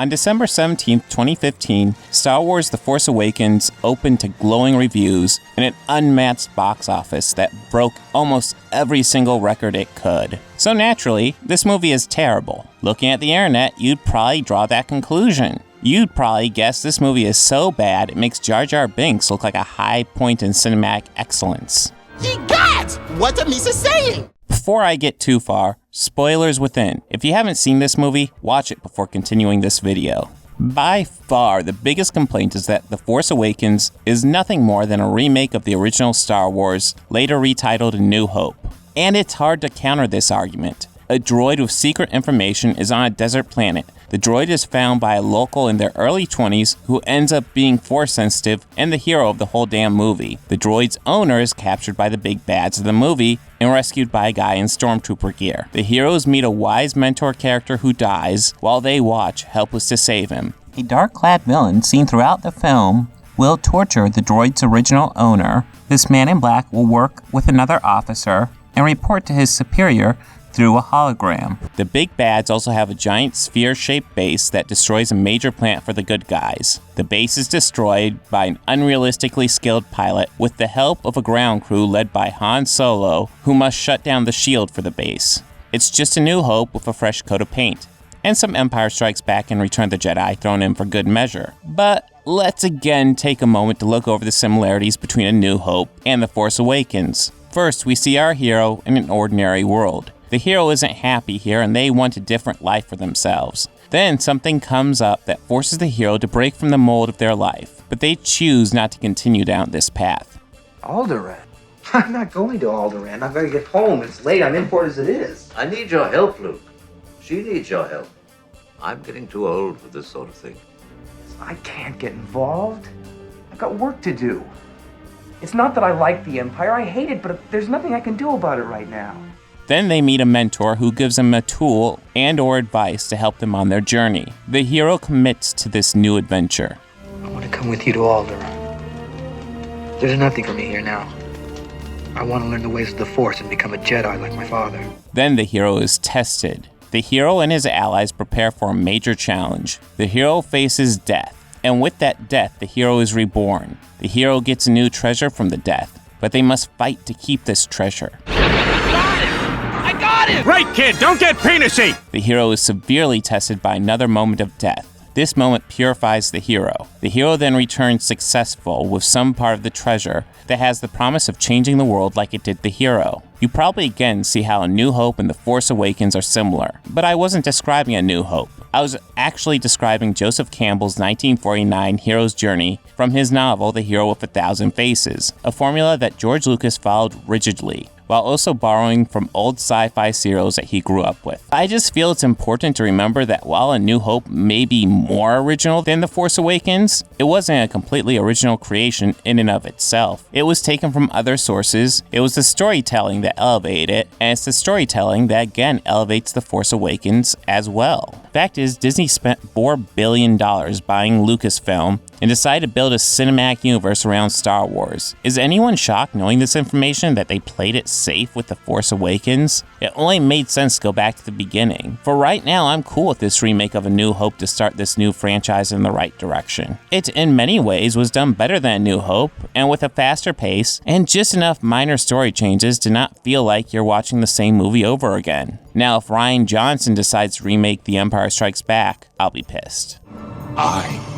On December 17, 2015, Star Wars The Force Awakens opened to glowing reviews and an unmatched box office that broke almost every single record it could. So naturally, this movie is terrible. Looking at the internet, you'd probably draw that conclusion. You'd probably guess this movie is so bad it makes Jar Jar Binks look like a high point in cinematic excellence. Egad! What the Misa saying? Before I get too far, spoilers within. If you haven't seen this movie, watch it before continuing this video. By far, the biggest complaint is that The Force Awakens is nothing more than a remake of the original Star Wars, later retitled A New Hope. And it's hard to counter this argument. A droid with secret information is on a desert planet. The droid is found by a local in their early 20s who ends up being force sensitive and the hero of the whole damn movie. The droid's owner is captured by the big bads of the movie and rescued by a guy in stormtrooper gear. The heroes meet a wise mentor character who dies while they watch, helpless to save him. A dark-clad villain seen throughout the film will torture the droid's original owner. This man in black will work with another officer and report to his superior through a hologram. The big bads also have a giant sphere-shaped base that destroys a major plant for the good guys. The base is destroyed by an unrealistically skilled pilot with the help of a ground crew led by Han Solo, who must shut down the shield for the base. It's just a New Hope with a fresh coat of paint, and some Empire Strikes Back and Return of the Jedi thrown in for good measure. But let's again take a moment to look over the similarities between A New Hope and The Force Awakens. First, we see our hero in an ordinary world. The hero isn't happy here and they want a different life for themselves. Then something comes up that forces the hero to break from the mold of their life, but they choose not to continue down this path. Alderaan? I'm not going to Alderaan. I've got to get home. It's late. I'm in port as it is. I need your help, Luke. She needs your help. I'm getting too old for this sort of thing. I can't get involved. I've got work to do. It's not that I like the Empire. I hate it, but there's nothing I can do about it right now. Then they meet a mentor who gives them a tool and or advice to help them on their journey. The hero commits to this new adventure. I want to come with you to Alderaan. There's nothing for me here now. I want to learn the ways of the Force and become a Jedi like my father. Then the hero is tested. The hero and his allies prepare for a major challenge. The hero faces death, and with that death, the hero is reborn. The hero gets a new treasure from the death, but they must fight to keep this treasure. Right, kid, don't get penisy! The hero is severely tested by another moment of death. This moment purifies the hero. The hero then returns successful with some part of the treasure that has the promise of changing the world like it did the hero. You probably again see how A New Hope and The Force Awakens are similar, but I wasn't describing A New Hope. I was actually describing Joseph Campbell's 1949 hero's journey from his novel The Hero with a Thousand Faces, a formula that George Lucas followed rigidly, while also borrowing from old sci-fi serials that he grew up with. I just feel it's important to remember that while A New Hope may be more original than The Force Awakens, it wasn't a completely original creation in and of itself. It was taken from other sources, it was the storytelling that elevated it, and it's the storytelling that again elevates The Force Awakens as well. Fact is, Disney spent $4 billion buying Lucasfilm and decided to build a cinematic universe around Star Wars. Is anyone shocked knowing this information that they played it safe with The Force Awakens? It only made sense to go back to the beginning. For right now, I'm cool with this remake of A New Hope to start this new franchise in the right direction. It, in many ways, was done better than A New Hope, and with a faster pace, and just enough minor story changes to not feel like you're watching the same movie over again. Now, if Rian Johnson decides to remake The Empire Strikes Back, I'll be pissed. I